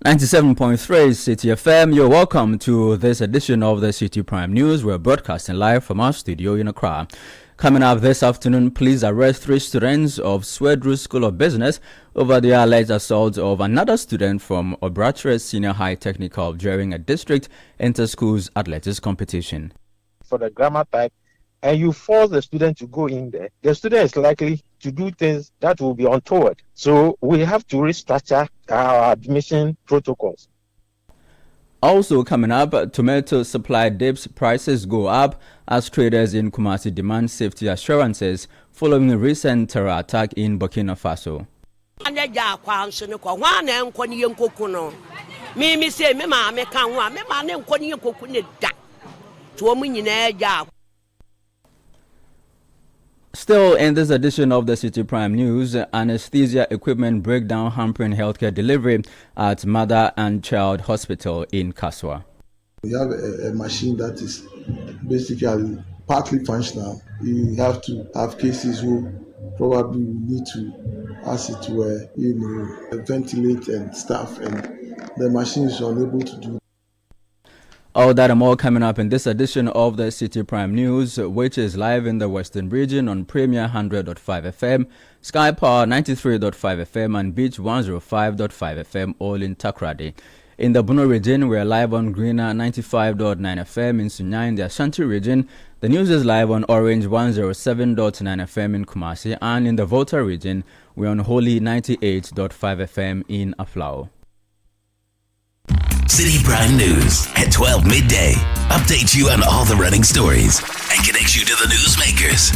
97.3 Citi FM. You're welcome to this edition of the Citi Prime News. We're broadcasting live from our studio in Accra. Coming up this afternoon, police arrest 3 students of Swedru School of Business over the alleged assault of another student from Obratre Senior High Technical during a district inter-schools athletics competition. For the grammar type, and you force the student to go in there, the student is likely to do things that will be untoward. So we have to restructure our admission protocols. Also coming up, tomato supply dips, prices go up as traders in Kumasi demand safety assurances following a recent terror attack in Burkina Faso. Still in this edition of the Citi Prime News, anesthesia equipment breakdown hampering healthcare delivery at Mother and Child Hospital in Kaswa. We have a machine that is basically partly functional. You have to have cases who probably need to, as it were, ventilate and stuff, and the machine is unable to do. All that and more coming up in this edition of the Citi Prime News, which is live in the Western region on Premier 100.5 FM, Sky Power 93.5 FM, and Beach 105.5 FM, all in Takoradi. In the Bono region, we are live on Greener 95.9 FM in Sunya in the Ashanti region. The news is live on Orange 107.9 FM in Kumasi, and in the Volta region, we're on Holy 98.5 FM in Aflao. Citi Prime News at 12 midday. Update you on all the running stories and connect you to the newsmakers.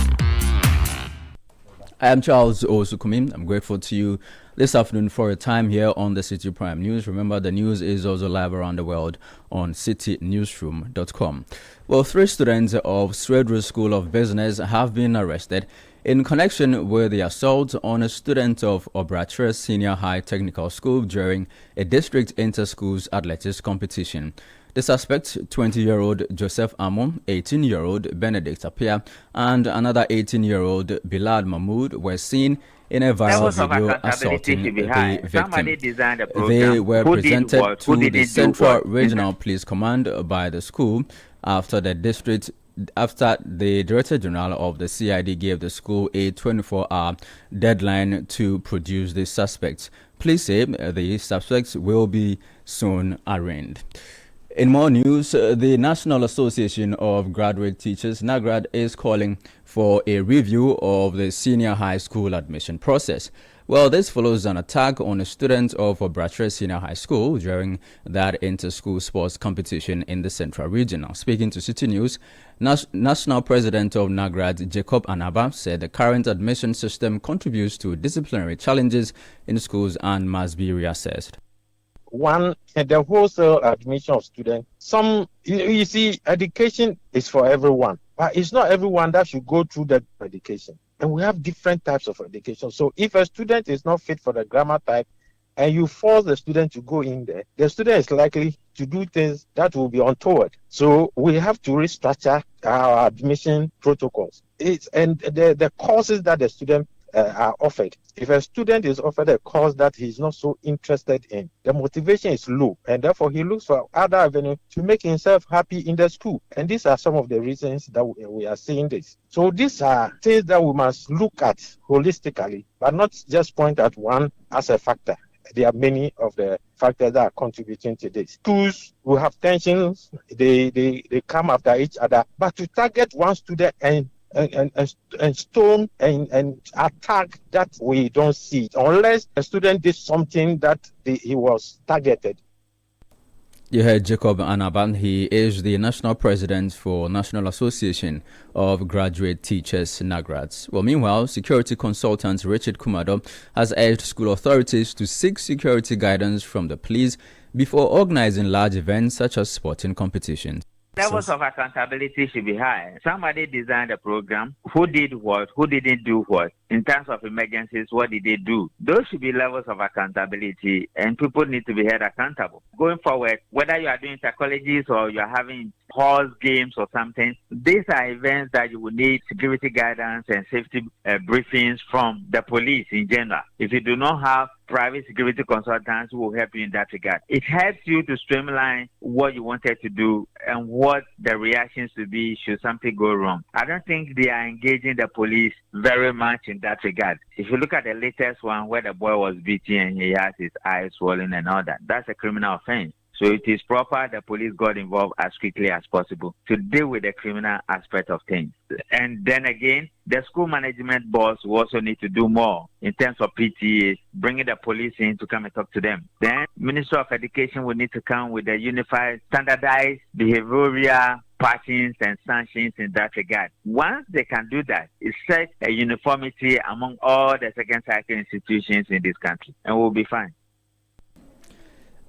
I am Charles Osukumi. I'm grateful to you this afternoon for your time here on the Citi Prime News. Remember, the news is also live around the world on citinewsroom.com. Well, 3 students of Swedru School of Business have been arrested in connection with the assault on a student of Obratre Senior High Technical School during a district inter-schools athletics competition. The suspects, 20-year-old Joseph Amo, 18-year-old Benedict Apia, and another 18-year-old Bilal Mahmoud were seen in a viral video assaulting the victim. They were presented to the Central Regional Police Command by the school after the Director General of the CID gave the school a 24-hour deadline to produce the suspects. Police say the suspects will be soon arraigned. In more news, the National Association of Graduate Teachers, NAGRAD, is calling for a review of the senior high school admission process. Well, this follows an attack on a student of Obratre Senior High School during that inter-school sports competition in the Central Region. Now, speaking to Citi News, National President of NAGRAD, Jacob Anaba, said the current admission system contributes to disciplinary challenges in schools and must be reassessed. One, the wholesale admission of students. You see, education is for everyone, but it's not everyone that should go through that education. And we have different types of education. So if a student is not fit for the grammar type and you force the student to go in there, the student is likely to do things that will be untoward. So we have to restructure our admission protocols. And the courses that the student are offered. If a student is offered a course that he's not so interested in, the motivation is low, and therefore he looks for other avenues to make himself happy in the school. And these are some of the reasons that we are seeing this. So these are things that we must look at holistically, but not just point at one as a factor. There are many of the factors that are contributing to this. Schools will have tensions, they come after each other, but to target one student and stone and attack, that we don't see it unless a student did something that he was targeted. You heard Jacob Anaban. He is the national president for National Association of Graduate Teachers, NAGRADS. Well, meanwhile, security consultant Richard Kumado has urged school authorities to seek security guidance from the police before organizing large events such as sporting competitions. Levels of accountability should be high. Somebody designed a program. Who did what? Who didn't do what? In terms of emergencies, what did they do? Those should be levels of accountability, and people need to be held accountable. Going forward, whether you are doing psychologies or you are having horse games or something, these are events that you will need security guidance and safety briefings from the police in general. If you do not have private security consultants who will help you in that regard. It helps you to streamline what you wanted to do and what the reactions to be should something go wrong. I don't think they are engaging the police very much in that regard. If you look at the latest one where the boy was beaten and he has his eyes swollen and all that, that's a criminal offense. So it is proper the police got involved as quickly as possible to deal with the criminal aspect of things. And then again, the school management boards will also need to do more in terms of PTAs, bringing the police in to come and talk to them. Then Minister of Education will need to come with a unified, standardized behavioral patterns and sanctions in that regard. Once they can do that, it sets a uniformity among all the second cycle institutions in this country, and we'll be fine.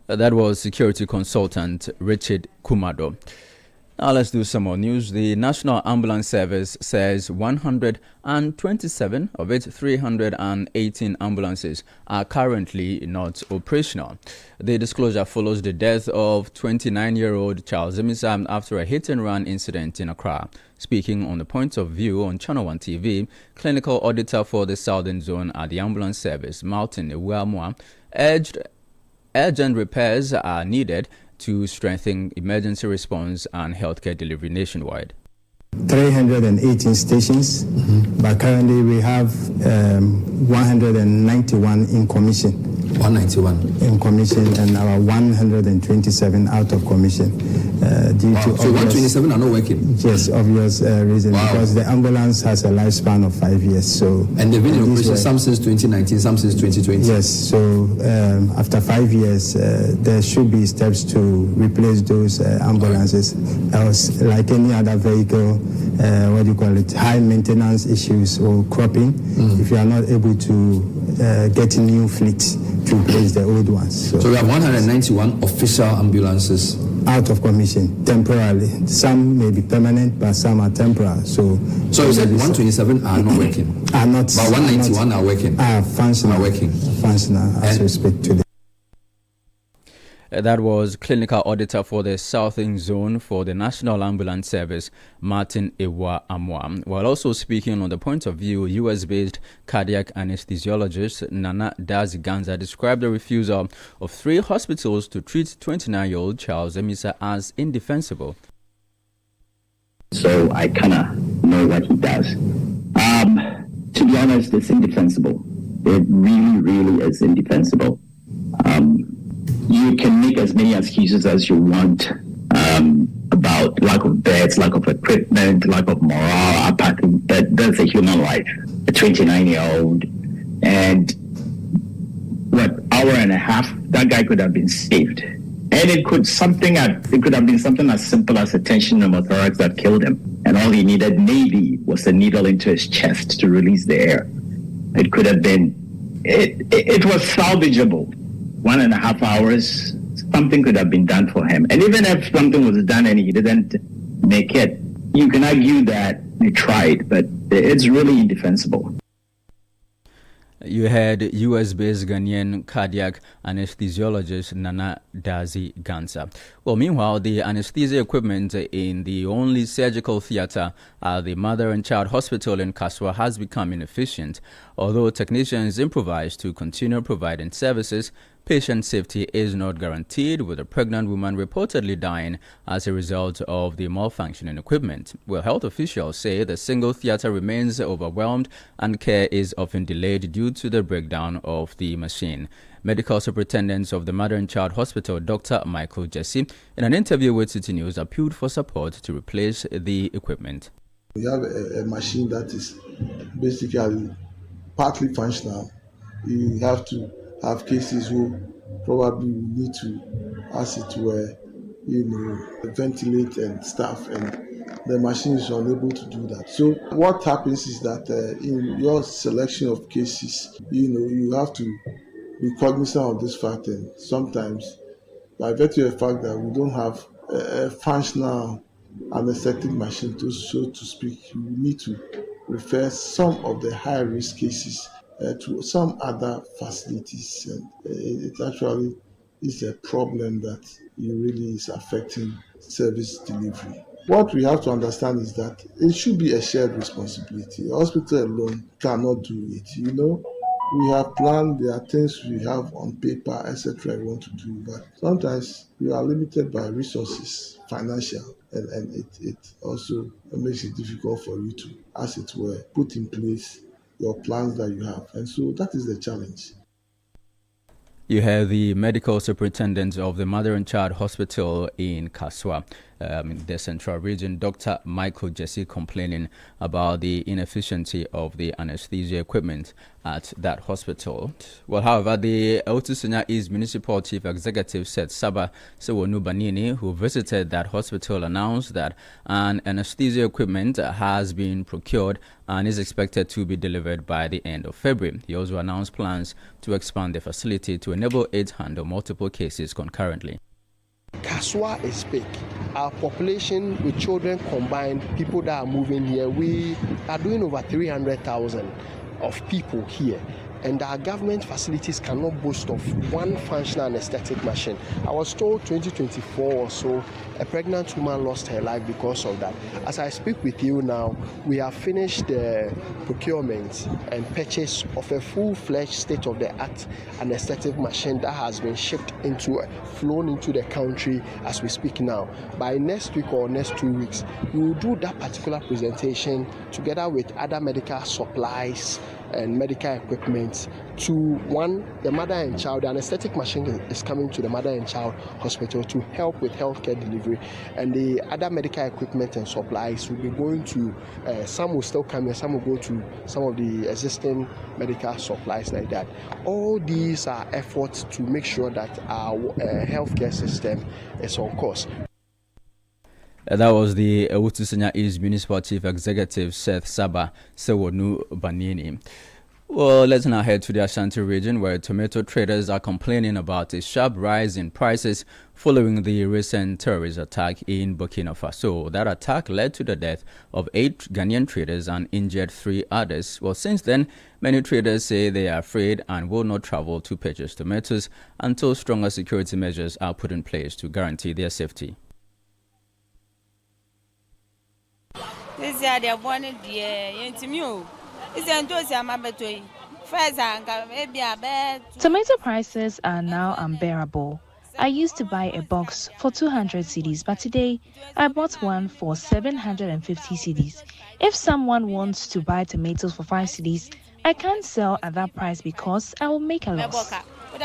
That was security consultant Richard Kumado. Now let's do some more news. The National Ambulance Service says 127 of its 318 ambulances are currently not operational. The disclosure follows the death of 29-year-old Charles Emisa after a hit-and-run incident in Accra. Speaking on the point of view on Channel 1 TV, clinical auditor for the Southern Zone at the Ambulance Service, Martin Ewamwa, urged urgent repairs are needed to strengthen emergency response and healthcare delivery nationwide. 318 stations, but currently we have 191 in commission. 191 in commission and our 127 out of commission. Due to so 127 are not working? Yes, obvious reason. Wow. Because the ambulance has a lifespan of 5 years. So and they've been in operation some since 2019, some since 2020? Yes, so after 5 years, there should be steps to replace those ambulances. Else, like any other vehicle, high maintenance issues or cropping, if you are not able to get a new fleet to replace the old ones. So we have 191 official ambulances out of commission temporarily. Some may be permanent, but some are temporary. So you said 127 are not working? Are not. But 191 are working? Are functional. Are working. Functional as we speak today. That was clinical auditor for the Southern Zone for the National Ambulance Service, Martin Ewamwa. While also speaking on the point of view, US-based cardiac anesthesiologist Nana Dazi Ganza described the refusal of 3 hospitals to treat 29-year-old Charles Emisa as indefensible. So I kind of know what he does. To be honest, it's indefensible. It really, really is indefensible. You can make as many excuses as you want about lack of beds, lack of equipment, lack of morale, apathy, but that's a human life. A 29-year-old, and hour and a half, that guy could have been saved. And it could have been something as simple as a tension pneumothorax that killed him. And all he needed maybe was a needle into his chest to release the air. It could have been, it was salvageable. 1.5 hours, something could have been done for him. And even if something was done and he didn't make it, you can argue that they tried, but it's really indefensible. You had US-based Ghanaian cardiac anesthesiologist Nana Dazi Ganza. Well, meanwhile, the anesthesia equipment in the only surgical theater at the Mother and Child Hospital in Kaswa has become inefficient. Although technicians improvise to continue providing services, patient safety is not guaranteed, with a pregnant woman reportedly dying as a result of the malfunctioning equipment. Well, health officials say the single theater remains overwhelmed and care is often delayed due to the breakdown of the machine. Medical Superintendent of the Mother and Child Hospital, Dr. Michael Jesse, in an interview with Citi News, appealed for support to replace the equipment. We have a machine that is basically partly functional. You have to have cases who probably need to, as it were, ventilate and stuff, and the machine is unable to do that. So what happens is that in your selection of cases, you have to be cognizant of this fact, and sometimes, by virtue of the fact that we don't have a functional anesthetic machine, so to speak, you need to refer some of the high-risk cases to some other facilities, and it actually is a problem that really is affecting service delivery. What we have to understand is that it should be a shared responsibility. The hospital alone cannot do it. we have planned, there are things we have on paper, etc. we want to do, but sometimes we are limited by resources, financial, and it also makes it difficult for you to, as it were, put in place your plans that you have. And so that is the challenge. You have the medical superintendent of the Mother and Child Hospital in Kaswa, in the central region, Dr. Michael Jesse, complaining about the inefficiency of the anesthesia equipment at that hospital. Well, however, the Otusanya East Municipal Chief Executive said Saba Sewonu Banini, who visited that hospital, announced that an anesthesia equipment has been procured and is expected to be delivered by the end of February. He also announced plans to expand the facility to enable it to handle multiple cases concurrently. Kaswa is big. Our population with children combined, people that are moving here, we are doing over 300,000 of people here. And our government facilities cannot boast of one functional anesthetic machine. I was told 2024 or so, a pregnant woman lost her life because of that. As I speak with you now, we have finished the procurement and purchase of a full-fledged state-of-the-art anesthetic machine that has been flown into the country as we speak now. By next week or next 2 weeks, we will do that particular presentation together with other medical supplies and medical equipment to the mother and child. The anesthetic machine is coming to the mother and child hospital to help with healthcare delivery, and the other medical equipment and supplies will be going to some will still come here, some will go to some of the existing medical supplies like that. All these are efforts to make sure that our healthcare system is on course. That was the Otusanya East Municipal Chief Executive Seth Saba Sewonu Banini. Well, let's now head to the Ashanti region, where tomato traders are complaining about a sharp rise in prices following the recent terrorist attack in Burkina Faso. That attack led to the death of 8 Ghanaian traders and injured 3 others. Well, since then, many traders say they are afraid and will not travel to purchase tomatoes until stronger security measures are put in place to guarantee their safety. Tomato prices are now unbearable. I used to buy a box for 200 cedis, but today I bought one for 750 cedis. If someone wants to buy tomatoes for 5 cedis, I can't sell at that price because I will make a loss. The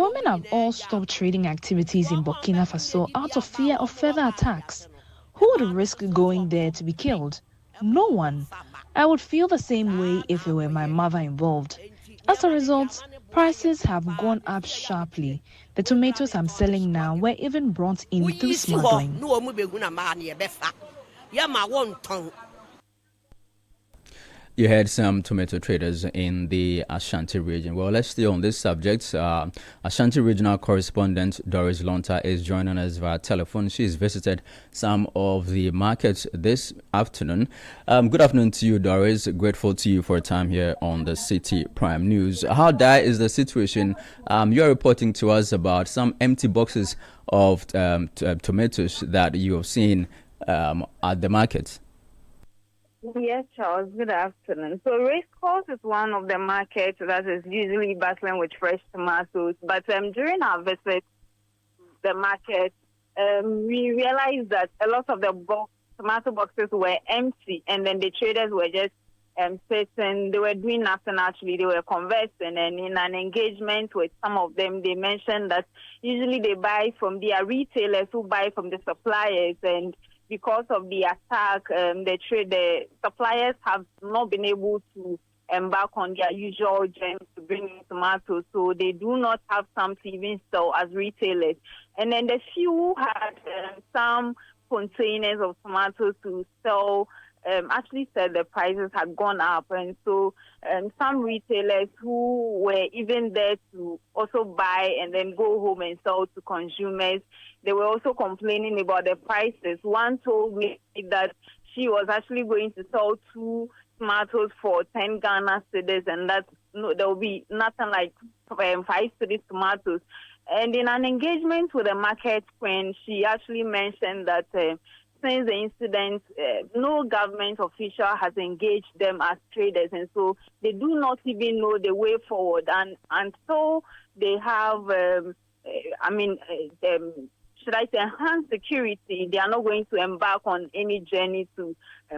women have all stopped trading activities in Burkina Faso out of fear of further attacks. Who would risk going there to be killed? No one. I would feel the same way if it were my mother involved. As a result, prices have gone up sharply. The tomatoes I'm selling now were even brought in through smuggling. You had some tomato traders in the Ashanti region. Well, let's stay on this subject. Ashanti regional correspondent Doris Lonta is joining us via telephone. She's visited some of the markets this afternoon. Good afternoon to you, Doris. Grateful to you for your time here on the Citi Prime News. How dire is the situation? You're reporting to us about some empty boxes of tomatoes that you have seen at the market. Yes, Charles. Good afternoon. So Racecourse is one of the markets that is usually battling with fresh tomatoes. But during our visit to the market, we realized that a lot of the tomato boxes were empty, and then the traders were just sitting. They were doing nothing actually. They were conversing, and in an engagement with some of them, they mentioned that usually they buy from their retailers who buy from the suppliers, and because of the attack, the suppliers have not been able to embark on their usual journey to bring in tomatoes, so they do not have some to even sell as retailers. And then the few had some containers of tomatoes to sell. Actually said the prices had gone up, and so some retailers who were even there to also buy and then go home and sell to consumers, they were also complaining about the prices. One told me that she was actually going to sell 2 tomatoes for 10 Ghana cedis, and that no, there will be nothing like 5 cedis tomatoes. And in an engagement with the market queen, she actually mentioned that since the incident, no government official has engaged them as traders, and so they do not even know the way forward. And until they have, should I say, enhanced security, they are not going to embark on any journey to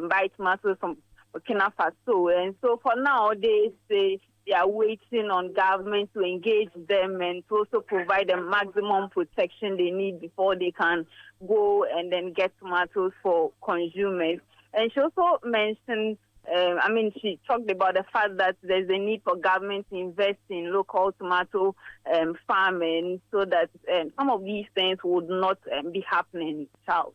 buy tomatoes from Burkina Faso. And so for now, they say they are waiting on government to engage them and to also provide the maximum protection they need before they can go and then get tomatoes for consumers. And she also mentioned, she talked about the fact that there's a need for government to invest in local tomato farming so that some of these things would not be happening, Charles.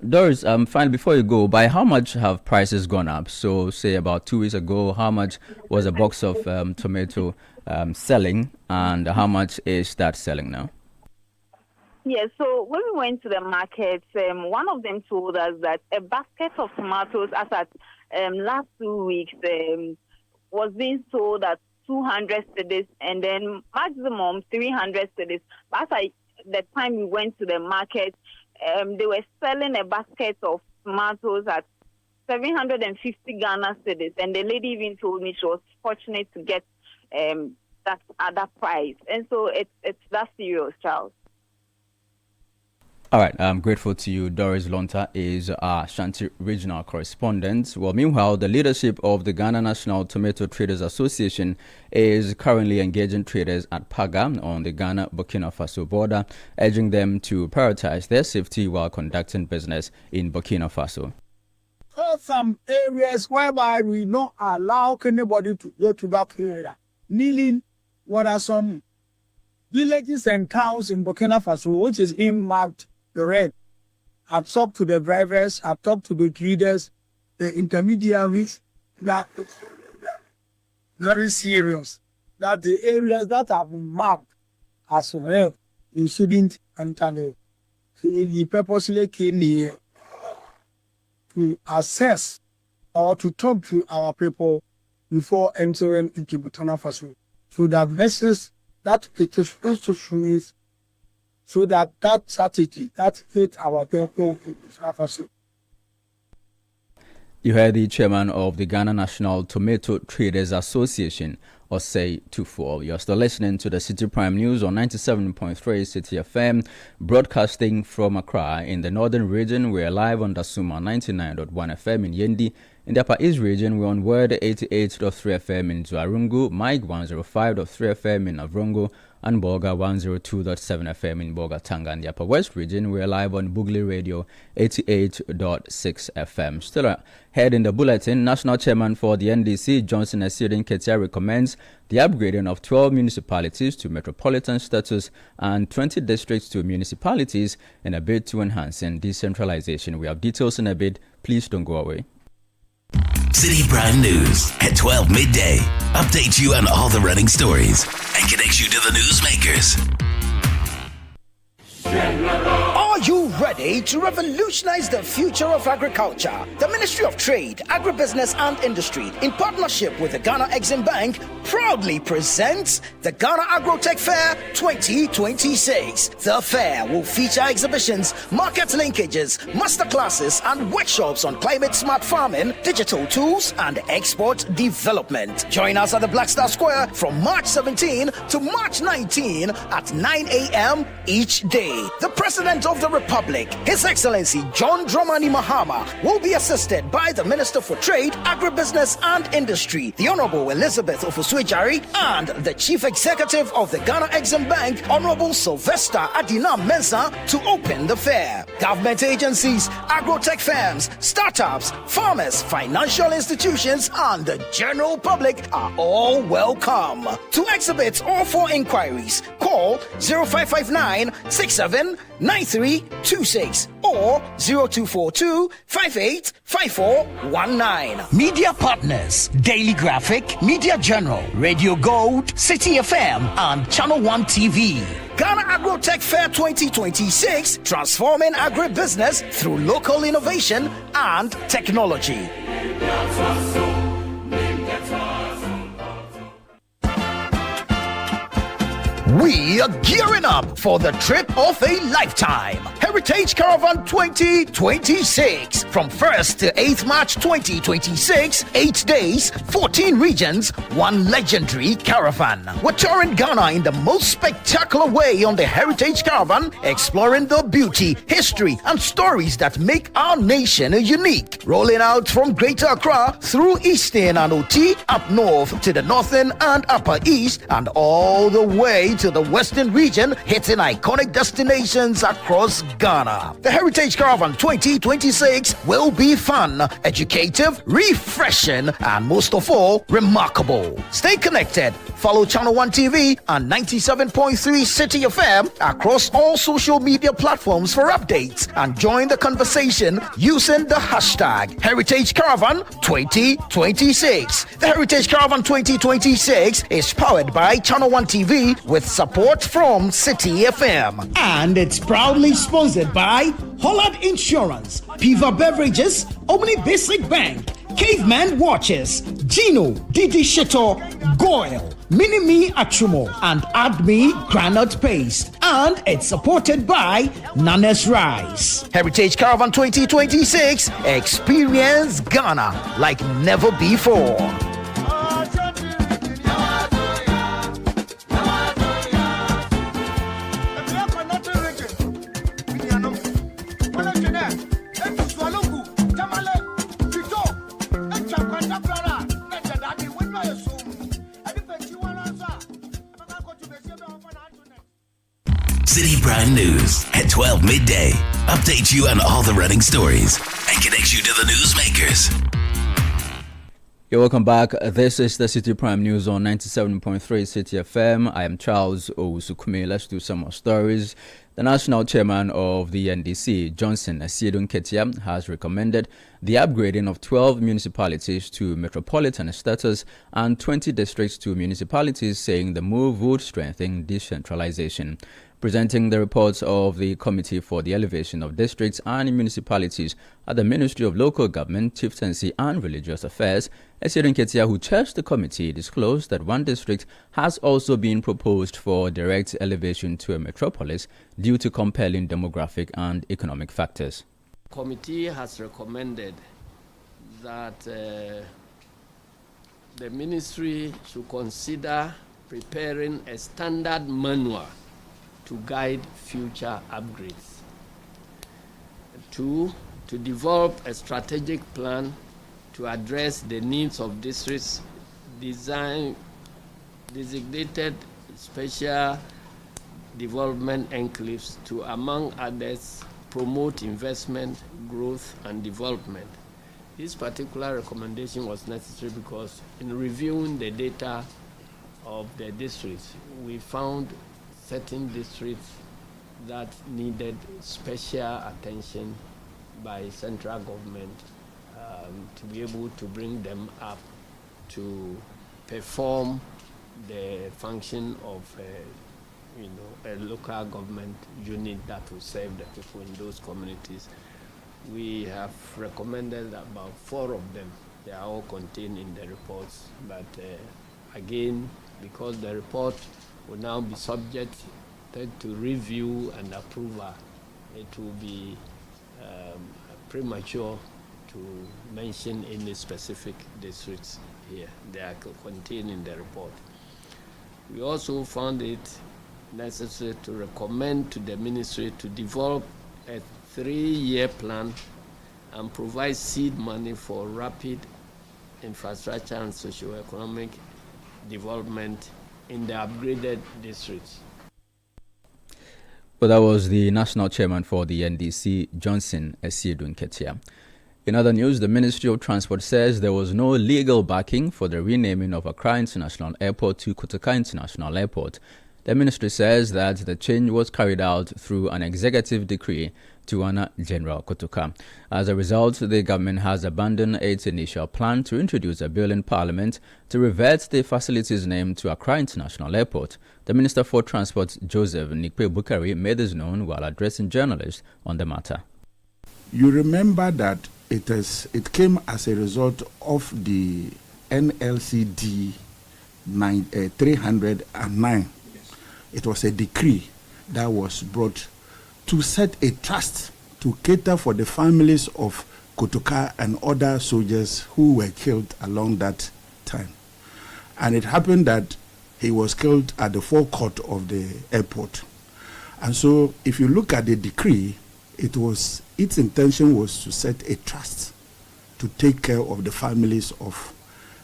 Doris, finally, before you go, by how much have prices gone up? So, say about 2 weeks ago, how much was a box of tomato selling, and how much is that selling now? Yeah, so when we went to the market, one of them told us that a basket of tomatoes, as at last 2 weeks, was being sold at 200 cedis and then maximum 300 cedis. But the time we went to the market, they were selling a basket of tomatoes at 750 Ghana cedis, and the lady even told me she was fortunate to get that other price. And so it's that serious, Charles. All right, I'm grateful to you. Doris Lonta is our Shanti regional correspondent. Well, meanwhile, the leadership of the Ghana National Tomato Traders Association is currently engaging traders at Paga on the Ghana-Burkina Faso border, urging them to prioritize their safety while conducting business in Burkina Faso. Some areas whereby we not allow anybody to go to that area. Kneeling, what are some villages and towns in Burkina Faso, which is marked the red. I've talked to the drivers, I've talked to the traders, the intermediaries, that very serious. That the areas that have been marked as well, you shouldn't enter there. So he purposely came here to assess or to talk to our people before entering into Burkina Faso. So that versus that it is institutions, so that strategy that fit our people in Burkina Faso. You heard the chairman of the Ghana National Tomato Traders Association, Osei Tufo. You're still listening to the Citi Prime News on 97.3 Citi FM, broadcasting from Accra in the northern region. We're live on Dasuma 99.1 FM in Yendi. In the Upper East region, we're on Word 88.3 FM in Zuarungu, Mike 105.3 FM in Avrongo, and Boga 102.7 FM in Boga Tanga. In the Upper West region, we're live on Bugli Radio 88.6 FM. Still ahead in the bulletin, National Chairman for the NDC, Johnson Esiodin Ketia, recommends the upgrading of 12 municipalities to metropolitan status and 20 districts to municipalities in a bid to enhancing decentralization. We have details in a bit. Please don't go away. Citi Prime News at 12 midday. Update you on all the running stories and connects you to the newsmakers. Are you ready to revolutionize the future of agriculture? The Ministry of Trade, Agribusiness and Industry, in partnership with the Ghana Exim Bank, proudly presents the Ghana Agrotech Fair 2026. The fair will feature exhibitions, market linkages, masterclasses, and workshops on climate-smart farming, digital tools, and export development. Join us at the Black Star Square from March 17 to March 19 at 9 a.m. each day. The President of the Republic, His Excellency John Dramani Mahama, will be assisted by the Minister for Trade, Agribusiness and Industry, the Honorable Elizabeth Ofosuejari, and the Chief Executive of the Ghana Exim Bank, Honorable Sylvester Adina Mensah, to open the fair. Government agencies, agrotech firms, startups, farmers, financial institutions, and the general public are all welcome. To exhibit or for inquiries, call 0559 679326 or 0242 585419. Media partners: Daily Graphic, Media General, Radio Gold, Citi FM, and Channel 1 TV. Ghana Agrotech Fair 2026, transforming agribusiness through local innovation and technology. We are gearing up for the trip of a lifetime. Heritage Caravan 2026. From 1st to 8th March 2026, 8 days, 14 regions, one legendary caravan. We're touring Ghana in the most spectacular way on the Heritage Caravan, exploring the beauty, history, and stories that make our nation unique. Rolling out from Greater Accra through Eastern and OT, up north to the Northern and Upper East, and all the way to the Western region, hitting iconic destinations across Ghana. The Heritage Caravan 2026 will be fun, educative, refreshing, and most of all, remarkable. Stay connected. Follow Channel 1 TV and 97.3 Citi FM across all social media platforms for updates and join the conversation using the hashtag Heritage Caravan 2026. The Heritage Caravan 2026 is powered by Channel 1 TV with support from Citi FM. And it's proudly sponsored by Holland Insurance, Piva Beverages, Omni Basic Bank, Caveman Watches, Gino, Didi Sheto, Goyle, Minimi Achumo, and Admi Granite Paste. And it's supported by Nanes Rice. Heritage Caravan 2026. Experience Ghana like never before. Citi Prime News at 12 midday. Update you on all the running stories and connect you to the newsmakers. You're welcome back. This is the Citi Prime News on 97.3 Citi FM. I am Charles Owusukume. Let's do some more stories. The national chairman of the NDC, Johnson Asiedun Ketia, has recommended the upgrading of 12 municipalities to metropolitan status and 20 districts to municipalities, saying the move would strengthen decentralization. Presenting the reports of the Committee for the Elevation of Districts and Municipalities at the Ministry of Local Government, Chieftaincy and Religious Affairs, Asiedun Ketia, who chairs the committee, disclosed that one district has also been proposed for direct elevation to a metropolis due to compelling demographic and economic factors. The committee has recommended that the ministry should consider preparing a standard manual to guide future upgrades. 2, to develop a strategic plan to address the needs of districts designated special development enclaves to, among others, promote investment, growth, and development. This particular recommendation was necessary because in reviewing the data of the districts, we found certain districts that needed special attention by central government to be able to bring them up to perform the function of a local government unit that will serve the people in those communities. We have recommended about 4 of them. They are all contained in the reports, but again, because the report will now be subject to review and approval, it will be premature to mention any specific districts here. They are contained in the report. We also found it necessary to recommend to the ministry to develop a 3-year plan and provide seed money for rapid infrastructure and socio-economic development in the upgraded districts. Well, that was the national chairman for the NDC, Johnson Asiedun Ketia. In other news, the Ministry of Transport says there was no legal backing for the renaming of Accra International Airport to Kotoka International Airport. The ministry says that the change was carried out through an executive decree to honor General Kotoka. As a result, the government has abandoned its initial plan to introduce a bill in Parliament to revert the facility's name to Accra International Airport. The Minister for Transport, Joseph Nikpe Bukari, made this known while addressing journalists on the matter. You remember that it came as a result of the NLCD 309. it was a decree that was brought to set a trust to cater for the families of Kotoka and other soldiers who were killed along that time. And it happened that he was killed at the forecourt of the airport. And so if you look at the decree, its intention was to set a trust to take care of the families of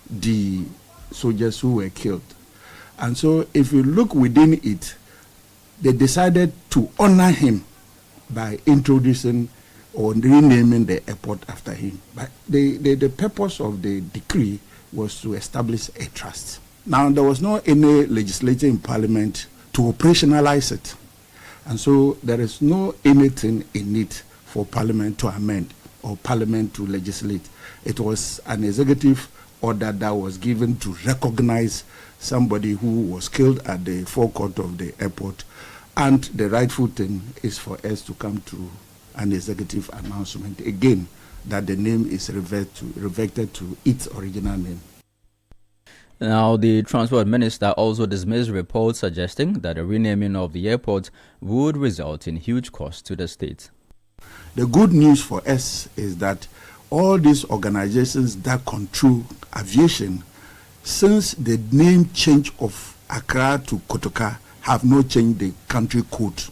the soldiers who were killed. And so if you look within it, they decided to honor him by introducing or renaming the airport after him. But the purpose of the decree was to establish a trust. Now, there was no any legislature in Parliament to operationalize it. And so there is no anything in it for Parliament to amend or Parliament to legislate. It was an executive order that was given to recognize somebody who was killed at the forecourt of the airport. And the rightful thing is for us to come to an executive announcement again that the name is reverted to its original name. Now, the Transport Minister also dismissed reports suggesting that a renaming of the airport would result in huge costs to the state. The good news for us is that all these organizations that control aviation, since the name change of Accra to Kotoka, have not changed the country code.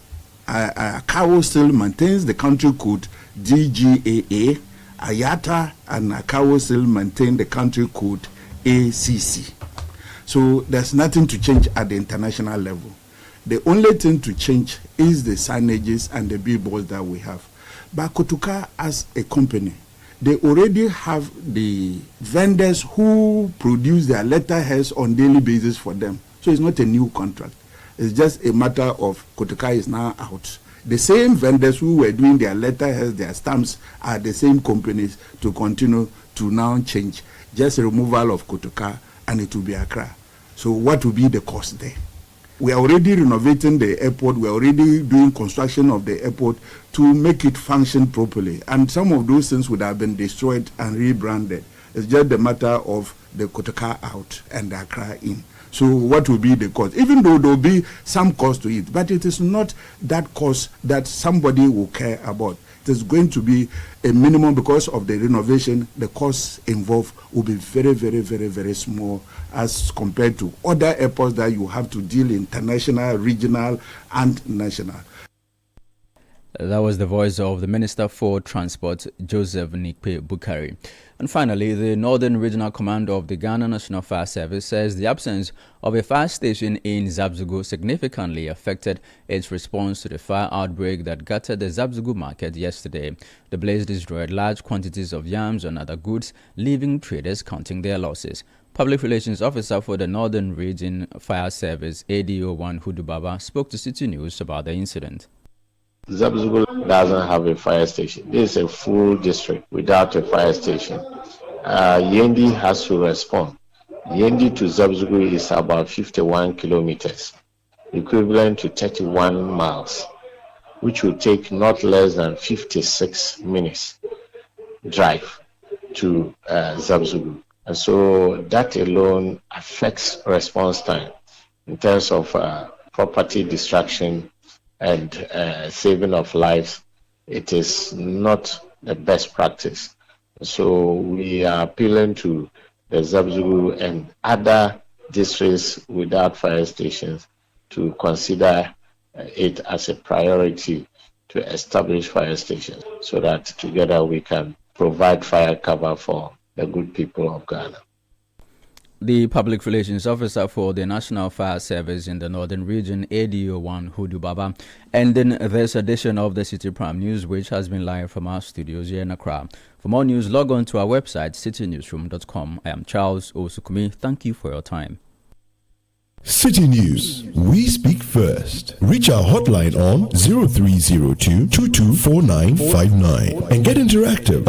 Akawo still maintains the country code DGAA. Ayata and Akawo still maintain the country code ACC. So there's nothing to change at the international level. The only thing to change is the signages and the billboards that we have. But Kotoka, as a company, they already have the vendors who produce their letterheads on daily basis for them. So it's not a new contract. It's just a matter of Kotoka is now out. The same vendors who were doing their letterheads, their stamps, are the same companies to continue to now change. Just a removal of Kotoka and it will be Accra. So what will be the cost there? We are already renovating the airport. We are already doing construction of the airport to make it function properly. And some of those things would have been destroyed and rebranded. It's just a matter of the Kotoka out and the Accra in. So what will be the cost? Even though there will be some cost to it, but it is not that cost that somebody will care about. It is going to be a minimum because of the renovation. The costs involved will be very, very, very, very small as compared to other airports that you have to deal international, regional, and national. That was the voice of the Minister for Transport, Joseph Nikpe Bukari. And finally, the Northern Regional Command of the Ghana National Fire Service says the absence of a fire station in Zabzugu significantly affected its response to the fire outbreak that gutted the Zabzugu market yesterday. The blaze destroyed large quantities of yams and other goods, leaving traders counting their losses. Public Relations Officer for the Northern Region Fire Service, ADO1 Hudubaba, spoke to Citi News about the incident. Zabzugu doesn't have a fire station. This is a full district without a fire station. Yendi has to respond. Yendi to Zabzugu is about 51 kilometers, equivalent to 31 miles, which will take not less than 56 minutes drive to Zabzugu. And so that alone affects response time in terms of property destruction and saving of lives. It is not the best practice. So we are appealing to the Zabzugu and other districts without fire stations to consider it as a priority to establish fire stations so that together we can provide fire cover for the good people of Ghana. The Public Relations Officer for the National Fire Service in the Northern Region, ADO1 Hudubaba, ending this edition of the Citi Prime News, which has been live from our studios here in Accra. For more news, log on to our website, citinewsroom.com. I am Charles Osukumi. Thank you for your time. Citi News, we speak first. Reach our hotline on 0302 224959 and get interactive.